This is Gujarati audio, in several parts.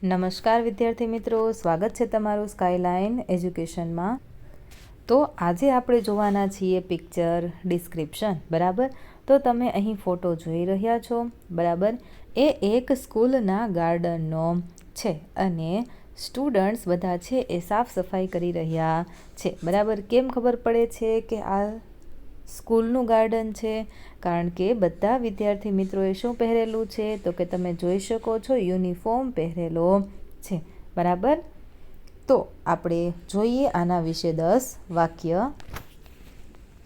નમસ્કાર વિદ્યાર્થી મિત્રો, સ્વાગત છે તમારું સ્કાયલાઇન એજ્યુકેશનમાં. તો આજે આપણે જોવાના છીએ પિક્ચર ડિસ્ક્રિપ્શન. બરાબર, તો તમે અહીં ફોટો જોઈ રહ્યા છો. બરાબર, એ એક સ્કૂલના ગાર્ડનનો છે અને સ્ટુડન્ટ્સ બધા છે એ સાફ સફાઈ કરી રહ્યા છે. બરાબર, કેમ ખબર પડે છે કે આ સ્કૂલનું ગાર્ડન છે? કારણ કે બધા વિદ્યાર્થી મિત્રોએ શું પહેરેલું છે? તો કે તમે જોઈ શકો છો, યુનિફોર્મ પહેરેલો છે. બરાબર, તો આપણે જોઈએ આના વિશે 10 વાક્ય.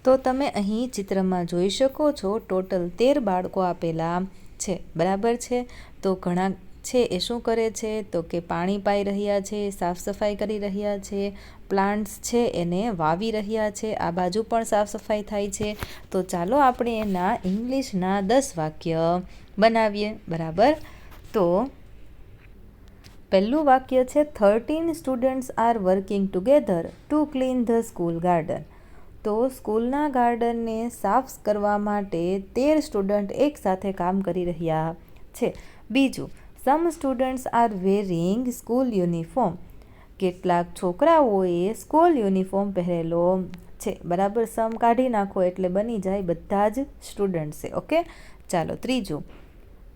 તો તમે અહીં ચિત્રમાં જોઈ શકો છો, ટોટલ 13 બાળકો આપેલા છે. બરાબર છે, તો ઘણા છે એ શું કરે છે? તો કે પાણી પાઈ રહ્યા છે, સાફ સફાઈ કરી રહ્યા છે, પ્લાન્ટ્સ છે એને વાવી રહ્યા છે. આ બાજુ પણ સાફ સફાઈ થાય છે. તો ચાલો આપણે એના ઇંગ્લિશના 10 વાક્ય બનાવીએ. બરાબર, તો પહેલું વાક્ય છે 13 students are working together to clean the school garden. તો સ્કૂલના ગાર્ડનને સાફ કરવા માટે 13 સ્ટુડન્ટ એકસાથે કામ કરી રહ્યા છે. બીજું, some students are wearing school uniform. કેટલાક છોકરાઓએ સ્કૂલ યુનિફોર્મ પહેરેલો છે. બરાબર, સમ કાઢી નાખો એટલે બની જાય બધા જ સ્ટુડન્ટ્સે. ઓકે, ચાલો ત્રીજું,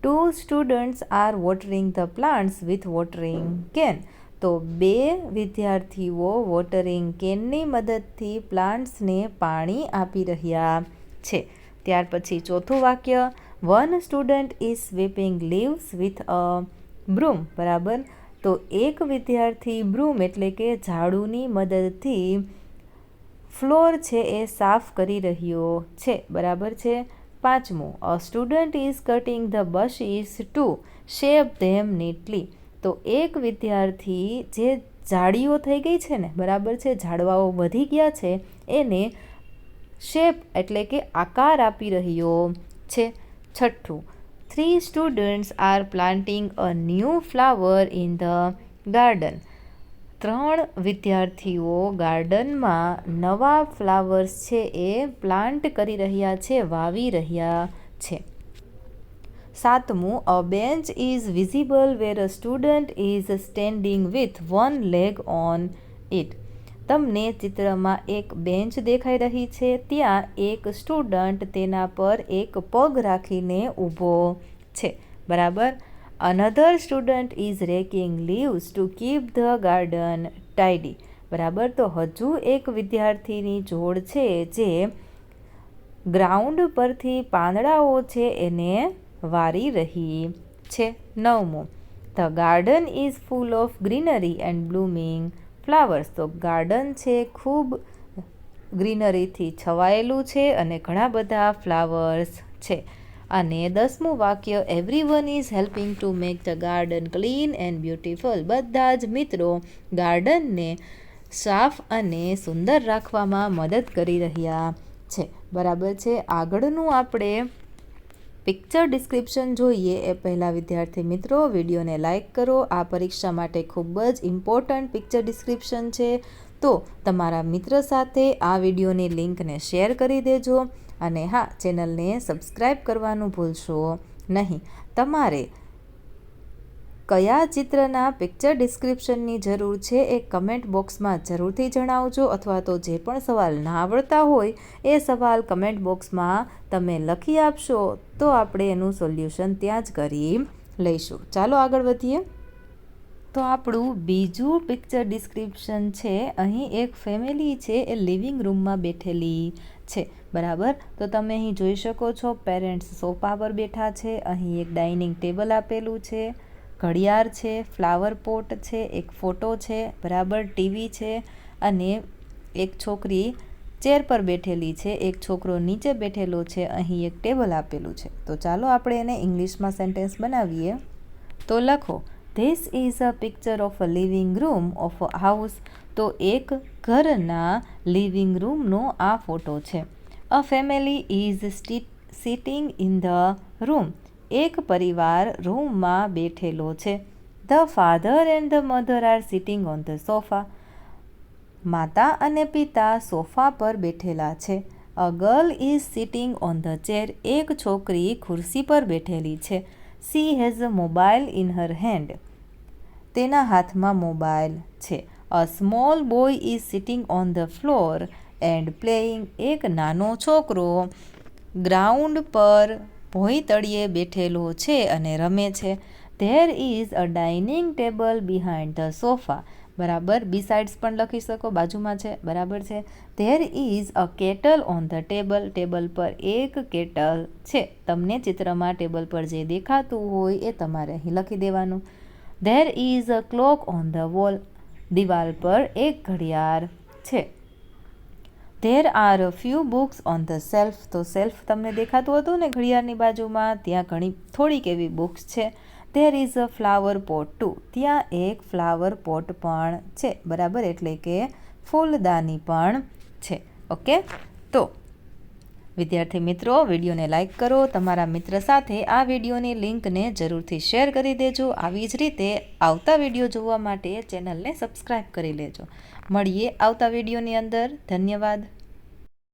2 students are watering the plants with watering can. તો 2 વિદ્યાર્થીઓ વોટરિંગ કેનની મદદથી પ્લાન્ટ્સને પાણી આપી રહ્યા છે. ત્યાર પછી ચોથું વાક્ય, 1 student is sweeping leaves with a broom. બરાબર, તો એક વિદ્યાર્થી બ્રૂમ એટલે કે ઝાડુની મદદથી ફ્લોર છે એ સાફ કરી રહ્યો છે. બરાબર છે. પાંચમું, a student is cutting the bushes to shape them neatly. તો એક વિદ્યાર્થી જે ઝાડીઓ થઈ ગઈ છે ને, બરાબર છે, ઝાડવાઓ વધી ગયા છે, એને શેપ એટલે કે આકાર આપી રહ્યો છે. છઠ્ઠું, 3 students are planting a new flower in the garden. 3 વિદ્યાર્થીઓ ગાર્ડનમાં નવા ફ્લાવર્સ છે એ પ્લાન્ટ કરી રહ્યા છે, વાવી રહ્યા છે. સાતમું, a bench is visible where a student is standing with one leg on it. તમને ચિત્રમાં એક બેન્ચ દેખાઈ રહી છે, ત્યાં એક સ્ટુડન્ટ તેના પર એક પગ રાખીને ઊભો છે. બરાબર, another student is raking leaves to keep the garden tidy. બરાબર, તો હજુ એક વિદ્યાર્થીની જોડ છે જે ગ્રાઉન્ડ પરથી પાંદડાઓ છે એને વારી રહી છે. નવમું, the garden is full of greenery and blooming flowers. તો ગાર્ડન છે ખૂબ ગ્રીનરીથી છવાયેલું છે અને ઘણા બધા ફ્લાવર્સ છે. અને 10મું વાક્ય, everyone is helping to make the garden clean and beautiful. બધા જ મિત્રો ગાર્ડનને સાફ અને સુંદર રાખવામાં મદદ કરી રહ્યા છે. બરાબર છે. આગળનું આપણે પિક્ચર ડિસ્ક્રિપ્શન જોઈએ એ પહેલાં વિદ્યાર્થી મિત્રો વિડીયોને લાઇક કરો. આ પરીક્ષા માટે ખૂબ જ ઇમ્પોર્ટન્ટ પિક્ચર ડિસ્ક્રિપ્શન છે. તો તમારા મિત્ર સાથે આ વિડીયોની લિંકને શેર કરી દેજો. અને હા, ચેનલને સબસ્ક્રાઈબ કરવાનું ભૂલશો નહીં. તમારે કયા ચિત્રના પિક્ચર ડિસ્ક્રિપ્શનની જરૂર છે એ કમેન્ટ બોક્સમાં જરૂરથી જણાવજો. અથવા તો જે પણ સવાલ ના આવડતા હોય એ સવાલ કમેન્ટ બોક્સમાં તમે લખી આપશો તો આપણે એનું સોલ્યુશન ત્યાં જ કરી લઈશું. ચાલો આગળ વધીએ. તો આપણું બીજું પિક્ચર ડિસ્ક્રિપ્શન છે. અહીં એક ફેમિલી છે એ લિવિંગ રૂમમાં બેઠેલી છે. બરાબર, તો તમે અહીં જોઈ શકો છો, પેરેન્ટ્સ સોફા પર બેઠા છે. અહીં એક ડાઇનિંગ ટેબલ આપેલું છે, ઘડિયાળ છે, ફ્લાવર પોટ છે, એક ફોટો છે. બરાબર, ટીવી છે અને એક છોકરી ચેર પર બેઠેલી છે, એક છોકરો નીચે બેઠેલો છે. અહીં એક ટેબલ આપેલું છે. તો ચાલો આપણે એને ઇંગ્લિશમાં સેન્ટેન્સ બનાવીએ. તો લખો, this is a picture of a living room of a house. તો એક ઘરના લિવિંગ રૂમનો આ ફોટો છે. A family is sitting in the room. એક પરિવાર રૂમમાં બેઠેલો છે. The father and the mother are sitting on the sofa. માતા અને પિતા સોફા પર બેઠેલા છે. A girl is sitting on the chair. એક છોકરી ખુરશી પર બેઠેલી છે. She has a mobile in her hand. તેના હાથમાં મોબાઈલ છે. A small boy is sitting on the floor and playing. એક નાનો છોકરો ગ્રાઉન્ડ પર ભોંય તળિયે બેઠેલો છે અને રમે છે. There is a dining table behind the sofa. બરાબર, બિસાઇડ્સ પણ લખી શકો, બાજુમાં છે. બરાબર છે. There is a kettle on the table. Table પર એક કેટલ છે. તમને ચિત્રમાં ટેબલ પર જે દેખાતું હોય એ તમારે અહીં લખી દેવાનું. There is a clock on the wall. દિવાલ પર એક ઘડિયાળ છે. There are a few books on the self. તો સેલ્ફ તમને દેખાતું હતું ને ઘડિયાળની બાજુમાં, ત્યાં થોડીક એવી બુક્સ છે. There is a flower pot too. ત્યાં એક ફ્લાવર પોટ પણ છે. બરાબર, એટલે કે ફૂલદાની પણ છે. ઓકે, તો વિદ્યાર્થી મિત્રો, વિડીયોને લાઇક કરો. તમારા મિત્ર સાથે આ વિડીયોની લિંકને જરૂરથી શેર કરી દેજો. આવી જ રીતે આવતા વિડીયો જોવા માટે ચેનલને સબસ્ક્રાઈબ કરી લેજો. મળીએ આવતા વિડીયોની અંદર. ધન્યવાદ.